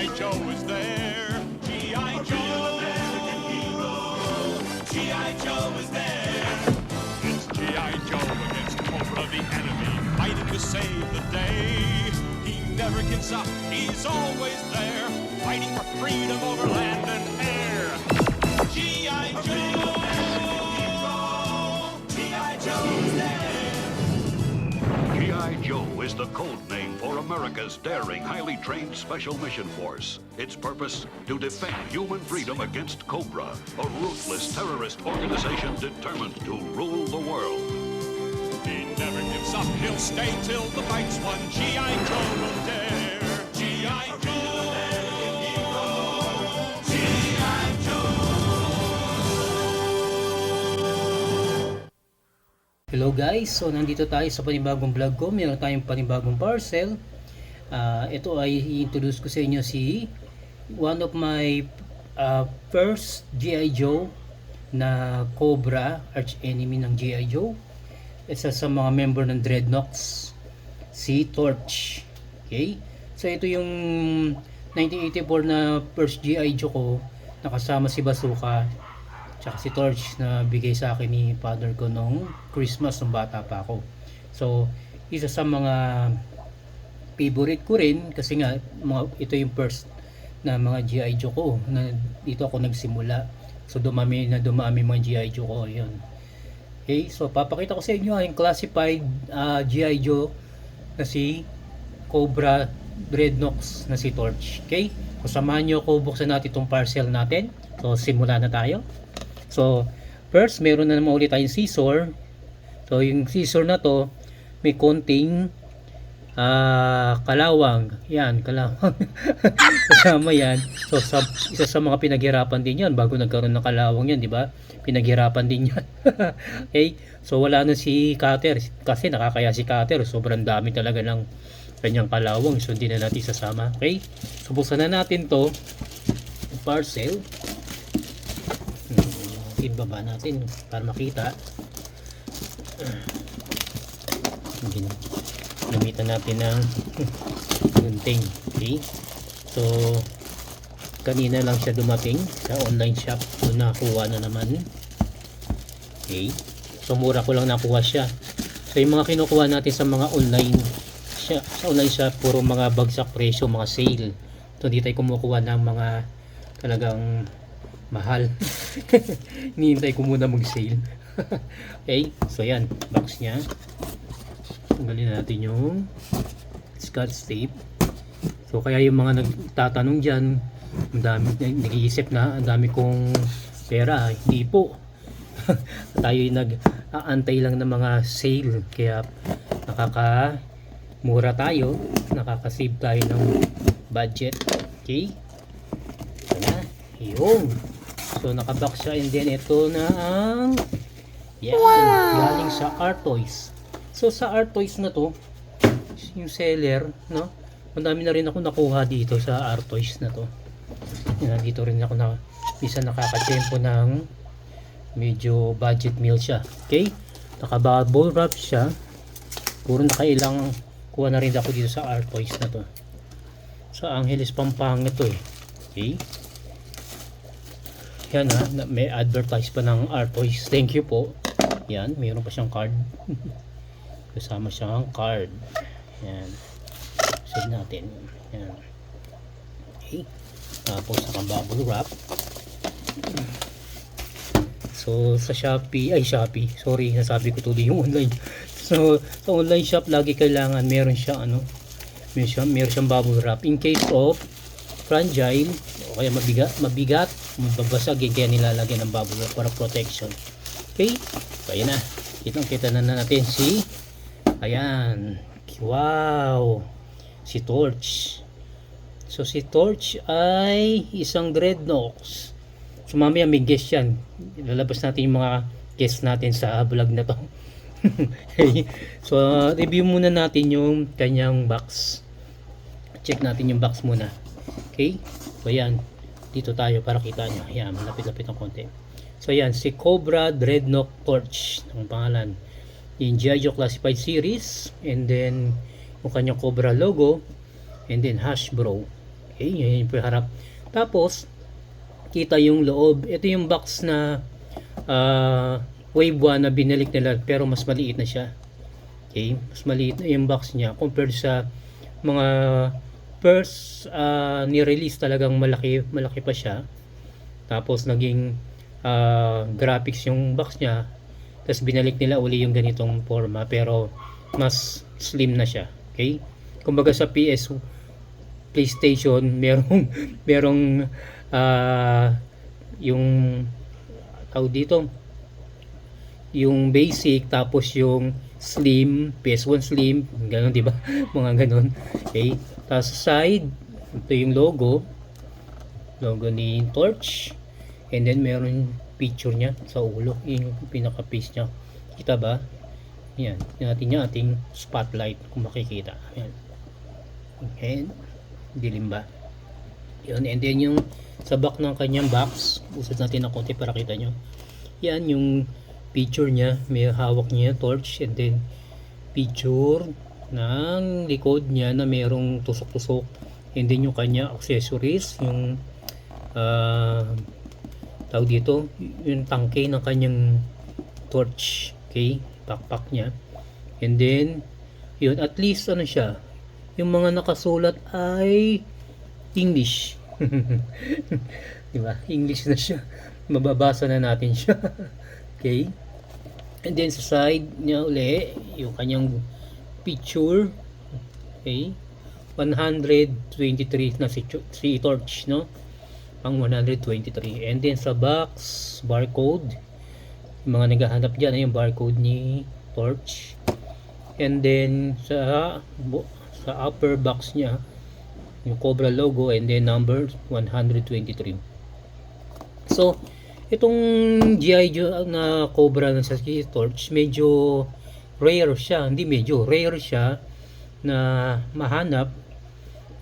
G.I. Joe is there. G.I. Joe, American hero. G.I. Joe is there. It's G.I. Joe against Cobra the enemy, fighting to save the day. He never gives up, he's always there, fighting for freedom over land and air. G.I. Joe, American hero. G.I. Joe is there. G.I. Joe is the code name for America's daring, highly trained Special Mission Force. Its purpose, to defend human freedom against Cobra, a ruthless terrorist organization determined to rule the world. He never gives up, he'll stay till the fight's won. G.I. Joe will dare. G.I. Joe, American hero. G.I. Joe. Hello guys, so nandito tayo sa panibagong vlog ko. Meron tayong panibagong parcel. Ito ay i-introduce ko sa inyo si one of my first G.I. Joe na Cobra, arch enemy ng G.I. Joe. Isa sa mga member ng Dreadnoks, si Torch. Okay? So ito yung 1984 na first G.I. Joe ko, nakasama si Bazooka tsaka si Torch na bigay sa akin ni father ko nung Christmas nung bata pa ako. So isa sa mga favorite ko rin kasi nga ito yung first na mga G.I. Joe ko na dito ako nagsimula. So dumami mga G.I. Joe ko yun. Okay, so papakita ko sa inyo yung classified G.I. Joe na si Cobra Dreadnoks na si Torch. Okay, so samahan nyo ako, buksan natin itong parcel natin. So simula na tayo. So first meron na naman ulit tayong scissor. So yung scissor na to may konting kalawang. Yan, kalawang. Kasama yan. So isa sa mga pinaghirapan din yan bago nagkaroon ng kalawang yan, di ba? Pinaghirapan din yan. Okay, so wala na si Cutter kasi nakakaya si Cutter, sobrang dami talaga ng kanyang kalawang, so hindi na natin sasama. Okay, so buksan na natin to parcel. Ibaba natin para makita. Gamitan natin ng gunting. Okay, so kanina lang siya dumating sa online shop, so nakuha na naman. Okay, so mura ko lang nakuha siya. So yung mga kinukuha natin sa mga online shop, puro mga bagsak presyo, mga sale. So hindi tayo kumukuha ng mga talagang mahal. Hinihintay ko muna mag-sale. Okay, so yan, box nya. Tanggalin natin yung scotch tape. So kaya yung mga nagtatanong dyan, ang dami, nag-iisip na ang dami kong pera. Hindi po. Tayo yung nag-aantay lang ng mga sale, kaya mura tayo, nakaka-save tayo ng budget. Okay, so na yun. So nakabox siya, and then ito na ang yan, galing sa Artois. So sa Artois na to, yung seller, no, madami na rin ako nakuha dito sa Artois na to. Yan, dito rin ako na isa nakaka-tempo ng medyo budget meal siya. Okay, naka-bubble wrap siya. Puro nakailang kuha na rin ako dito sa Artois na to. Sa Angeles, Pampanga to eh. Okay, yan ha, may advertise pa ng Artois. Thank you po. Yan, mayroon pa siyang card. Kasama siyang card. Yan, save natin. Yan. Okay, tapos ang bubble wrap. So sa Shopee, sorry, nasabi ko tuloy yung online. So sa online shop lagi kailangan meron siya meron siyang bubble wrap in case of fragile o kaya mabigat, mababasag, kaya nilalagyan ng bubble wrap para protection. Okay, so ayan na, kita na natin ayan, wow, si Torch. So si Torch ay isang Dreadnoks. So mamaya may guest yan, lalabas natin yung mga guest natin sa vlog na to. Okay. So review muna natin yung kanyang box. Check natin yung box muna. Okay, so ayan, dito tayo para kita nyo. Ayan, malapit-lapit ng konti. So ayan, si Cobra Dreadnought Torch ang pangalan. Yung G.I. Joe Classified Series, and then yung kanyang Cobra logo, and then Hasbro. Okay, yan yung harap. Tapos, kita yung loob. Ito yung box na Wave 1 na binalik nila pero mas maliit na siya. Okay, mas maliit na yung box niya compared sa mga first ni-release, talagang malaki pa siya. Tapos naging graphics yung box niya. Tapos binalik nila uli yung ganitong forma pero mas slim na siya. Okay? Kumbaga sa PlayStation, merong yung tawag dito, yung basic, tapos yung slim, PS1 slim, gano'n, di ba? Mga gano'n. Okay? Tapos sa side, ito yung logo ni Torch, and then meron picture niya sa ulo, yung pinaka-face niya. Kita ba? Yan, natin yung ating spotlight kung makikita. Yan. Okay, dilim ba? Yun, and then yung sa back ng kanyang box, usad natin ng konti para kita nyo. Yan yung picture niya, may hawak niya torch, and then picture ng likod niya na mayroong tusok-tusok, and then yung kanya accessories, yung tawag dito, yung tangke ng kanyang torch. Okay, backpack niya, and then yun, at least ano siya, yung mga nakasulat ay English. Diba? English na siya. Mababasa na natin siya. Okay. And then sa side niya uli, yung kanyang picture. Okay. 123 na si Torch, no? Ang 123. And then sa box, barcode. Yung mga naghahanap dyan, yung barcode ni Torch. And then sa upper box niya, yung Cobra logo, and then number 123. So itong G.I. Joe na Cobra na sa Torch, medyo rare siya, rare siya na mahanap,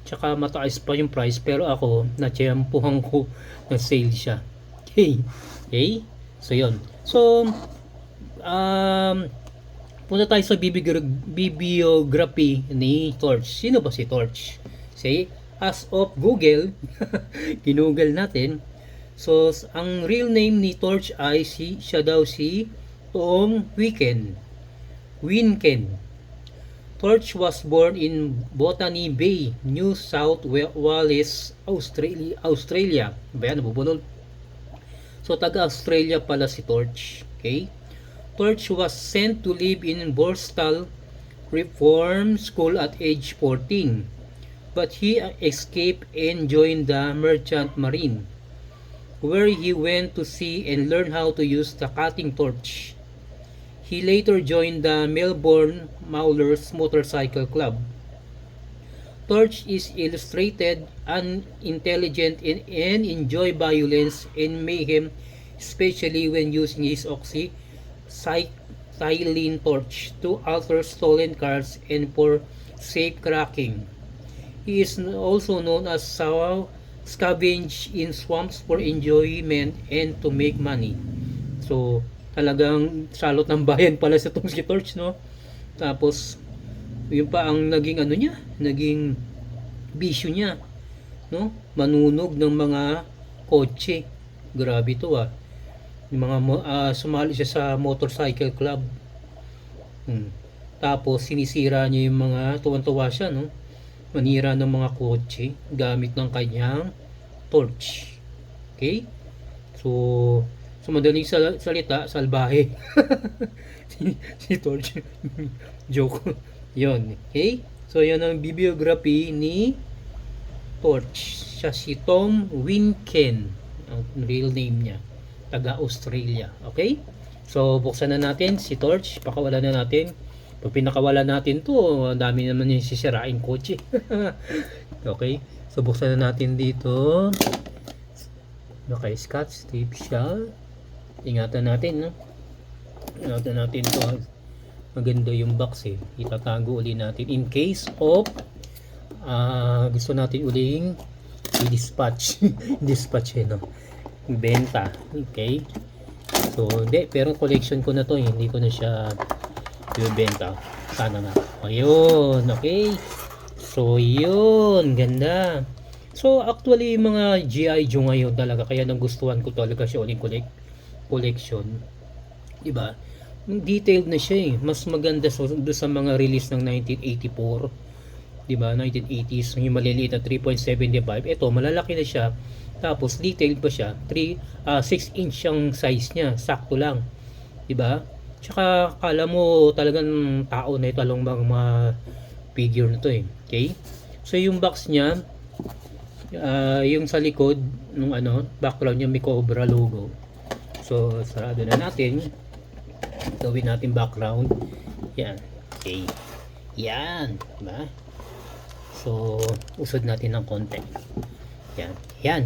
tsaka mataas pa yung price, pero ako natiyempuhan ko na sale siya. Okay, okay, so yun. So punta tayo sa bibliography ni Torch. Sino ba si Torch? Say, as of Google, ginoogle natin. So, ang real name ni Torch ay siya daw si Tom Winken. Torch was born in Botany Bay, New South Wales, Australia. Bayan, nabubunol. So, taga-Australia pala si Torch. Okay? Torch was sent to live in Borstal Reform School at age 14, but he escaped and joined the Merchant Marine, where he went to sea and learned how to use the cutting torch. He later joined the Melbourne Maulers Motorcycle Club. Torch is illustrated, unintelligent, and enjoy violence and mayhem, especially when using his oxyacetylene torch to alter stolen cars and for safe cracking. He is also known as scavenge in swamps for enjoyment and to make money. So, talagang salot ng bayan pala sa itong si Torch, no? Tapos, yun pa ang naging ano niya, naging bisyo niya, no? Manunog ng mga kotse. Grabe to, ah. Yung mga sumali siya sa motorcycle club. Tapos sinisira niya yung mga, tuwan-tuwa siya, no? Manira ng mga kotse gamit ng kanyang torch. Okay? So madaling salita, salbahe. si Torch. Joke. Yon. Okay? So yan ang bibliography ni Torch. Siya si Tom Winken. Ang real name niya. Taga-Australia. Okay? So buksan na natin si Torch. Pakawala na natin. Pag pinakawala natin to, ang dami naman yung sisiraing kotse. Okay? So buksan na natin dito. Okay, scotch tape siya. Ingatan natin, no? Ingatan natin to. Maganda yung box eh. Itatago uli natin in case of gusto natin uling i-dispatch. Dispatch eh, no? Benta. Okay? So, hindi. Pero collection ko na to eh. Hindi ko na siya ibenta. Sana nga. Ayun. Okay. So, yun. Ganda. So actually yung mga G.I. Joe ngayon talaga, kaya nagustuhan ko talaga siya uling collection. Diba? Detailed na siya eh. Mas maganda doon sa mga release ng 1984. Diba? 1980s. Yung maliliit na 3.75. Ito, malalaki na siya. Tapos detailed pa siya. 6 inch ang size niya. Sakto lang. Diba? Tsaka kala mo talagang tao na ito along mga figure na to eh. Okay? So yung box niya, yung sa likod nung background niya may Cobra logo. So sarado na natin. Gawin natin background. Yan. Okay. Yan. Diba? So usod natin ng konti. Yan. Yan.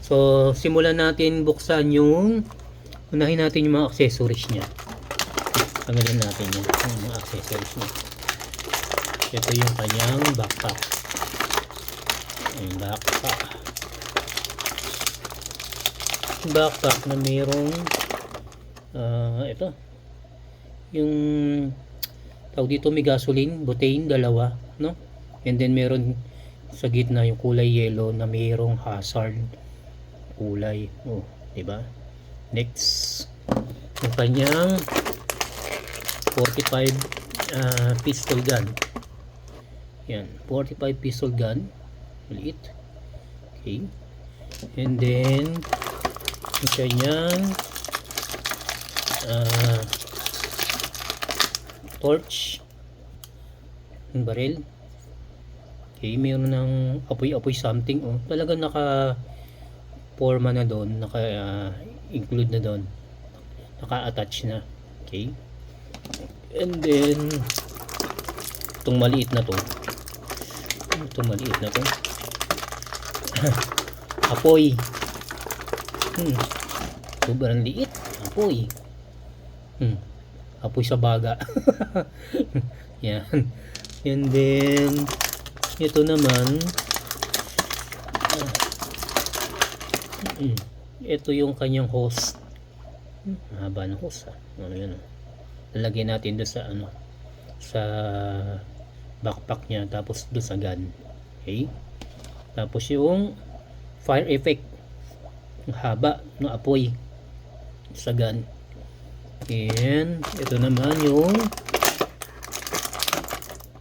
So simulan natin buksan yung unahin natin yung mga accessories niya. Tanggalin natin yan. Yung mga accessories niya. Ito yung kanyang backpack. Yung backpack na mayroong ito yung tawag dito, may gasoline, butane, dalawa, no? And then meron sa gitna yung kulay yellow na mayroong hazard kulay, diba? Next, yung kanyang 45 pistol gun. Yan, 45 pistol gun, maliit. Okay. And then yung kanyang torch, yung baril. Okay, mayroon ng apoy-apoy something. Talagang naka forma na doon, naka include na doon, naka-attach na. Okay. And then itong maliit na to, apoy. Sobrang liit. Apoy. Apoy sa baga. Yan. And then ito naman, ito yung kanyang hose. Haba na hose. Yun. Lalagyan natin doon sa sa backpack niya, tapos doon sa gun. Okay. Tapos yung fire effect, haba ng apoy sa gun. And ito naman yung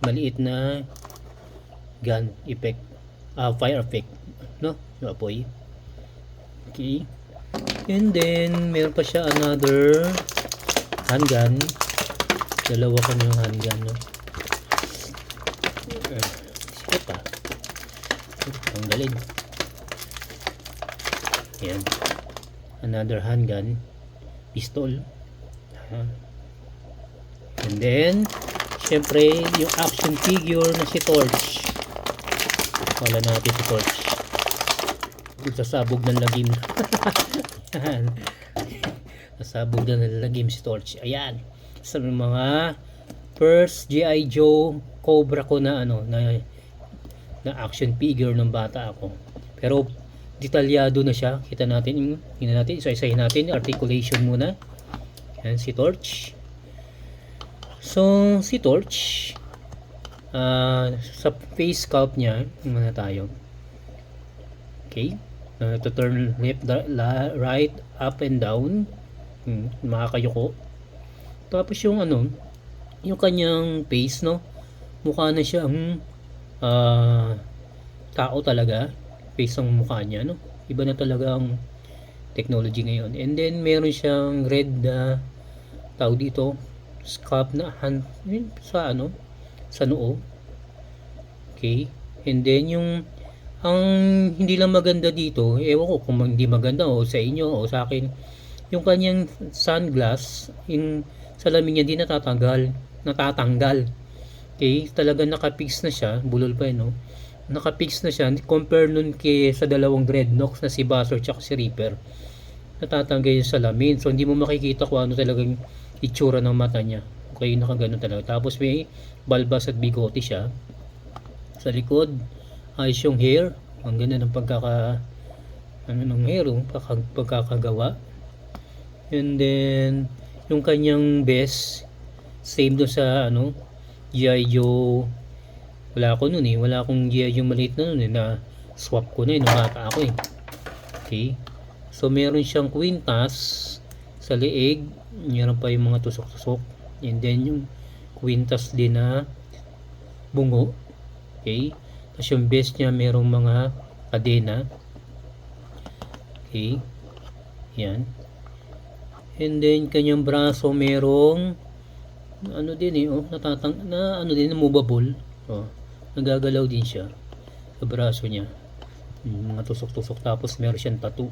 maliit na gun effect, fire effect, no? Yung apoy. Okay. And then meron pa siya another handgun. Dalawa kanyang handgun, no? Sikot pa. Tanggalin. Yan. Another handgun. Pistol. And then syempre yung action figure na si Torch. Wala natin si Torch. Sasabog ng lagim. Sasabog ng lagim si Torch. Ayan. Sa mga first G.I. Joe Cobra ko na na action figure ng bata ako. Pero detalyado na siya. Kita natin, isa-isahin natin, articulation muna. Yan si Torch. So si Torch, sa face sculpt niya, muna tayo. Okay. To turn left, right, up and down. Makakayuko. Tapos yung yung kanyang face, no? Mukha na siya tao talaga. Face ang mukha niya, no? Iba na talaga ang technology ngayon. And then meron siyang red tawag dito, scalp na hand sa sa noo. Okay. And then ang hindi lang maganda dito, ewan ko kung hindi maganda o sa inyo o sa akin, yung kanyang sunglass, yung salamin niya di natatanggal. Okay, talaga nakapix na siya, bulol pa no. Nakapix na siya compare nun sa dalawang dreadnoughts na si Buzzard at si Reaper. Natatanggal yung salamin, so hindi mo makikita kung ano talagang itsura ng mata niya. Okay, nakagano talaga. Tapos may balbas at bigote siya. Sa likod, ayos yung hair. Ang ganda ng ng hair, pagkakagawa. And then yung kanyang vest, same do sa G.I. Joe. Wala akong G.I. Joe maliit na na swap ko na nung bata ako eh. Okay. So meron siyang kwintas sa leeg, meron pa yung mga tusok-tusok, and then yung kwintas din na bungo. Okay. Tapos yung base niya merong mga kadena. Okay. Yan. And then kanyang braso merong ano din eh, oh, ano din, movable. Oh, nagagalaw din siya sa braso niya. Mga tusok-tusok, tapos meron siyang tattoo.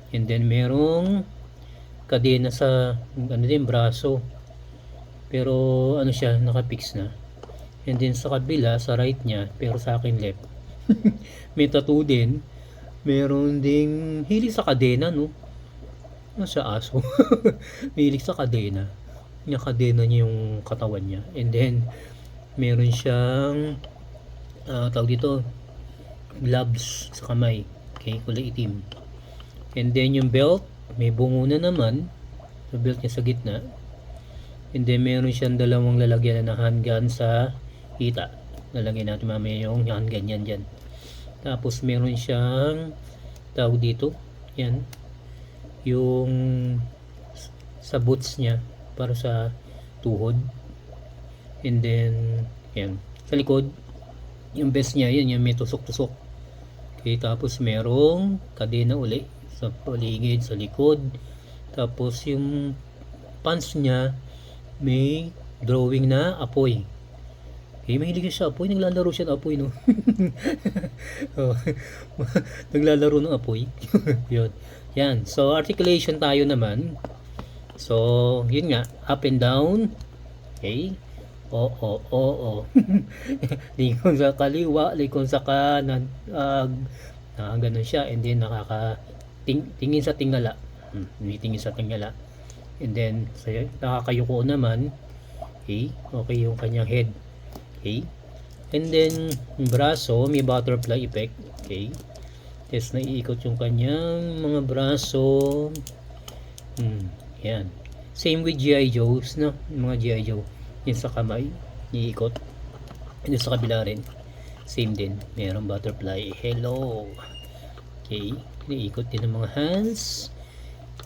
And then merong kadena sa ano din braso. Pero ano siya, naka-fix na. And then sa kabila, sa right niya, pero sa akin left. May tattoo din. Meron ding hilig sa kadena, no? Nasa aso. Hilig sa kadena. Yung kadena niya yung katawan niya. And then meron siyang tawag dito, gloves sa kamay. Okay, kulay itim. And then yung belt, may bungo na naman. Sa belt niya sa gitna. And then meron siyang dalawang lalagyan na handgun sa hita. Lalagyan natin mamaya yung handgun yan dyan. Tapos meron siyang tawag dito, yan, yung sa boots niya para sa tuhod. And then yan, sa likod yung vest niya, yan, may tusok-tusok. Okay, tapos merong kadena uli sa paligid, sa likod. Tapos yung pants niya may drawing na apoy. Okay, mahilig siya sa apoy. Naglalaro siya ng apoy, no? Oh, naglalaro ng apoy. Yun. Yan. So, articulation tayo naman. So, yun nga. Up and down. Okay. O. Likon sa kaliwa, likon sa kanan. Ganun siya. And then, tingin sa tingala. Tingin sa tingala. And then, nakakayuko naman. Okay. Okay yung kanyang head. Okay. And then yung braso may butterfly effect. Okay. Tapos naiikot yung kanyang mga braso. Yan. Same with G.I. Joe's, no? Yung mga G.I. Joe. Yan sa kamay. Iikot. And sa kabila rin. Same din. Merong butterfly. Hello. Okay. Naiikot din ng mga hands.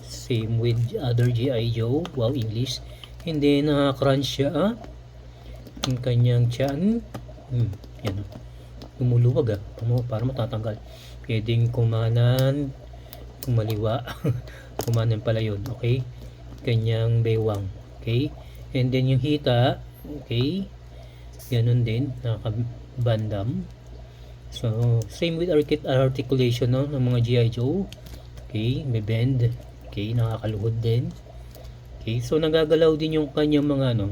Same with other G.I. Joe. Wow, English. And then crunch siya. Yung kanyang tiyan. Yan. Lumuluwag para matatanggal. Pwedeng kumanan, kumaliwa. Kumanan pala yun. Okay. Kanyang baywang. Okay. And then yung hita. Okay. Ganun din. Nakabandam. So, same with articulation, no, ng mga G.I. Joe. Okay. May bend. Okay. Nakakaluhod din. Okay. So, nagagalaw din yung kanyang mga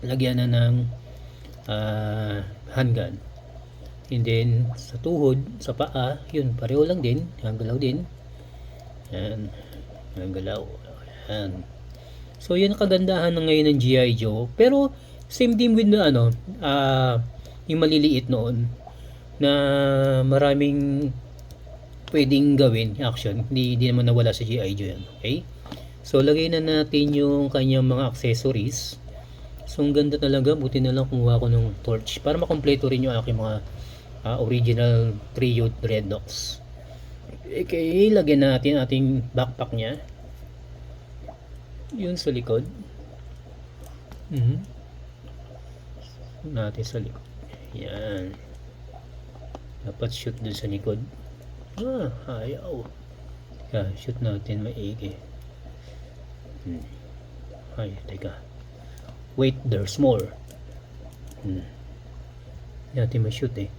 lagyan na ng handgun. And then sa tuhod, sa paa, yun, pareho lang din, gagalaw din. Yan, gagalaw. Yan. So yan ang kagandahan ng ngayon ng G.I. Joe. Pero same din with yung maliliit noon na maraming pwedeng gawin action. Hindi naman nawala sa G.I. Joe yan. Okay? So lagay na natin yung kanyang mga accessories. So ang ganda talaga, buti na lang kumuha ko ng torch para makompleto rin yung aking mga original trio dreadnoughts. Okay, lagyan natin ating backpack niya. Yun sa likod. Natin sa likod. Yan. Dapat shoot dun sa likod. Ayaw. Teka, shoot natin maigi. Ay, teka. Wait, there's more. Natin ma-shoot eh.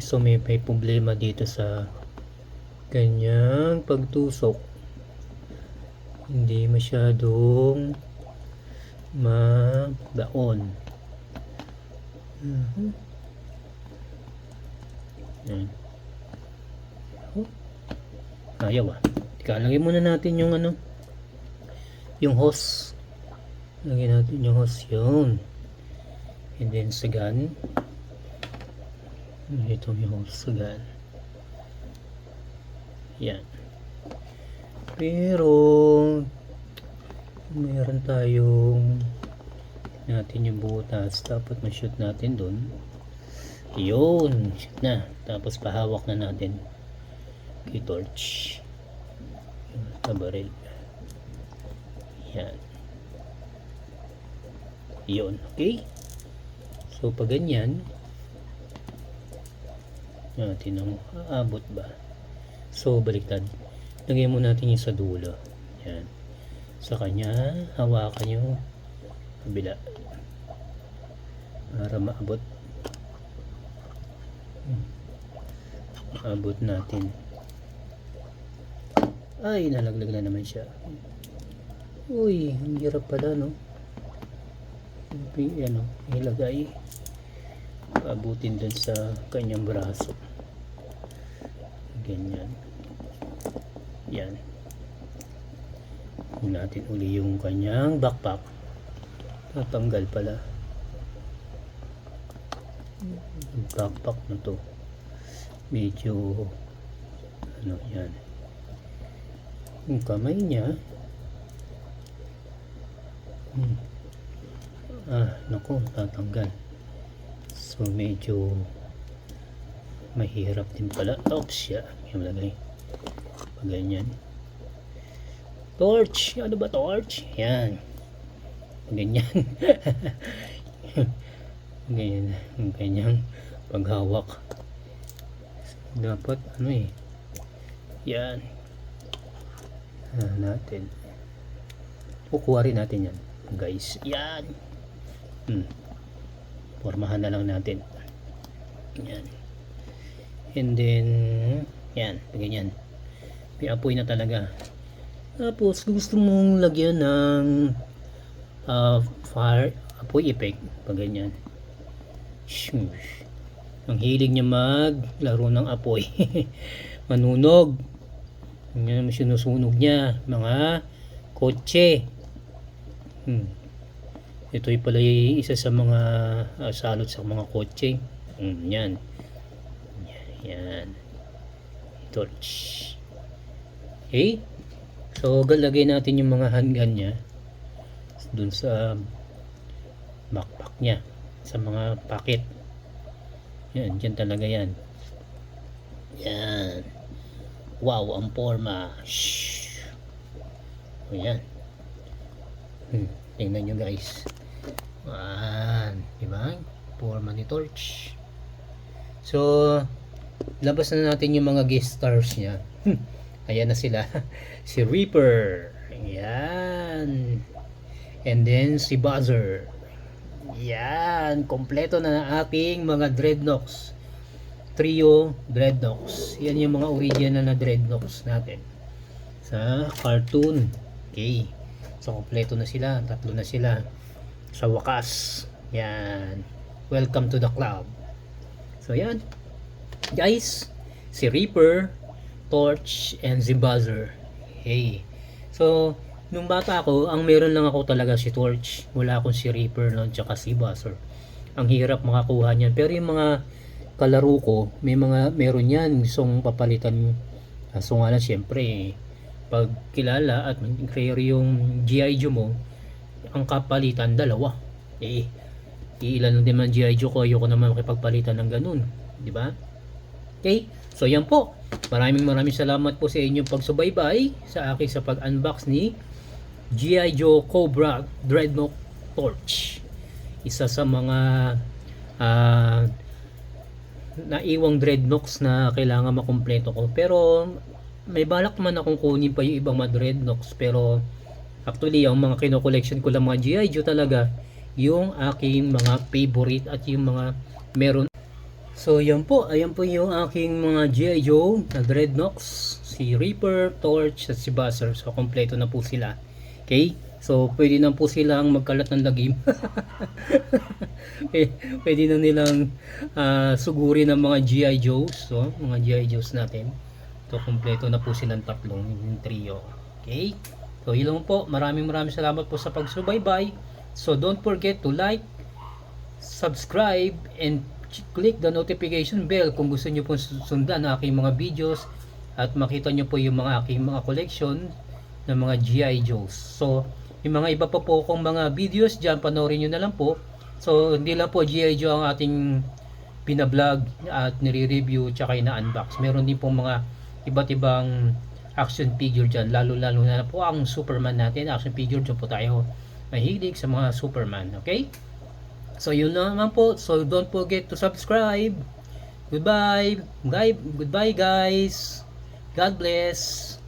So may problema dito sa kanyang pagtusok. Hindi masyadong magaon. Ayaw Teka, lagyan muna natin yung yung hose. Lagyan natin yung hose yun. And then sa gun. Ito yung hose sa gun. Yan. Pero meron tayong natin yung butas. Dapat ma-shoot natin dun. Yun, shoot na. Tapos pahawak na natin kay torch sa baril. Yan. Yun, okay. So pag ganyan natin ang aabot ba. So baliktad, lagay mo natin yung sa dulo. Yan, sa kanya hawakan yung kabila para maabot natin. Ay, nalaglag na naman siya. Uy, ang hirap pala, no? Ano, ilagay, abutin dun sa kanyang braso. Ganyan. Yan. Huwag natin uli yung kanyang backpack. Tatanggal pala yung backpack na to. Medyo ano yan. Yung kamay niya. Naku, tatanggal. So medyo mahirap din pala. Oops, siya. Yung lagay. Pag ganyan. Torch! Ano ba torch? Yan. Ganyan. Ganyan. Ganyan. Paghawak. Dapat ano eh. Yan. Natin. Kukuha rin natin yan. Guys. Yan. Formahan na lang natin. Yan. And then yan. Ganyan. May apoy na talaga. Tapos gusto mong lagyan ng fire apoy effect pag ganyan. Shush. Ang hilig niya maglaro ng apoy. Manunog. Yan ang sinusunog niya. Mga kotse. Ito ay pala isa sa mga salot sa mga kotse. Yan. Yan. Torch. Okay. So, lagay natin yung mga handgun niya dun sa backpack niya, sa mga pocket. Yan, dyan talaga yan. Yan. Wow, ang forma. Shhh. O yan. Tingnan nyo guys. Yan. Diba? Forma ni Torch. So, labas na natin yung mga guest stars niya. Ayan na sila. Si Reaper. Ayan. And then si Buzzer. Yan. Kompleto na ng ating mga Dreadnoks. Trio Dreadnoks. Yan yung mga original na Dreadnoks natin. Sa cartoon. Okay. So kompleto na sila. 3 na sila. Sa wakas. Yan. Welcome to the club. So yan. Guys. Si Reaper, Torch, and si Buzzer. Hey. So, nung bata ako, ang meron lang ako talaga si Torch. Wala akong si Reaper noon, tsaka si Buzzer. Ang hirap makakuha niyan. Pero yung mga kalaro ko, meron yan. Gustong papalitan. So nga lang, syempre, pag kilala at rare yung G.I. Joe mo, ang kapalitan, 2. Ilan lang din man G.I. Joe ko, ayoko naman makipagpalitan ng ganun. Diba? Okay? So yan po. Maraming salamat po sa inyong pagsubaybay sa akin sa pag-unbox ni G.I. Joe Cobra Dreadnought Torch. Isa sa mga naiwang Dreadnoughts na kailangan makumpleto ko. Pero may balak man akong kunin pa yung ibang mga Dreadnoughts. Pero actually, ang mga kino-collection ko lang mga G.I. Joe talaga, yung aking mga favorite at yung mga meron. So yan po, ayan po yung aking mga G.I. Joe na Dreadnoughts, si Reaper, Torch at si Buzzer. So kompleto na po sila. Okay? So pwede na po silang magkalat ng lagim. Pwede na nilang sugurin ng mga G.I. Joes. So mga G.I. Joes natin. So kompleto na po silang 3 yung trio. Okay? So yun lang po. Maraming salamat po sa pagsubaybay. So don't forget to like, subscribe, and click the notification bell kung gusto nyo po sundan ang aking mga videos at makita nyo po yung mga aking mga collection ng mga G.I. Joes. So yung mga iba pa po kong mga videos dyan, panoorin nyo na lang po. So hindi lang po G.I. Joe ang ating binablog at nire-review tsaka ina-unbox. Meron din pong mga iba't ibang action figure dyan, lalo na po ang Superman natin, action figure. Dyan po tayo mahilig sa mga Superman. Okay, so yun naman po. So don't forget to subscribe. Goodbye guys, God bless.